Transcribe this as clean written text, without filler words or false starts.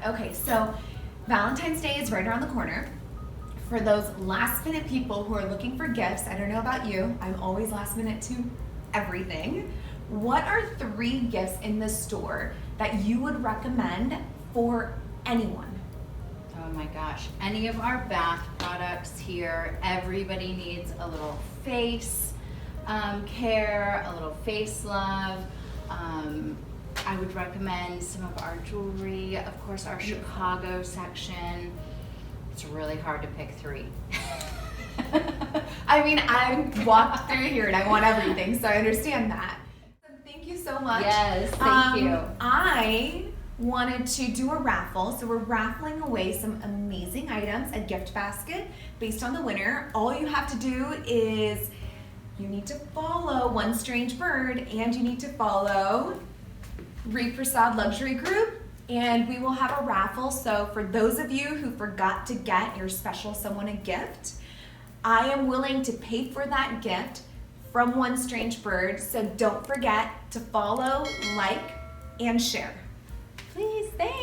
Okay, so Valentine's Day is right around the corner. For those last minute people who are looking for gifts, I don't know about you, I'm always last minute to everything. What are 3 gifts in the store that you would recommend for anyone? Oh my gosh, any of our bath products here, everybody needs a little face care, a little face love. I would recommend some of our jewelry, of course our Chicago section. It's really hard to pick 3. I mean, I walked through here and I want everything, so I understand that. Thank you so much. Yes, thank you. I wanted to do a raffle, so we're raffling away some amazing items, a gift basket based on the winner. All you have to do is you need to follow One Strange Bird and you need to follow Prasad Luxury Group, and we will have a raffle. So for those of you who forgot to get your special someone a gift, I am willing to pay for that gift from One Strange Bird, so don't forget to follow, like, and share. Please, thanks.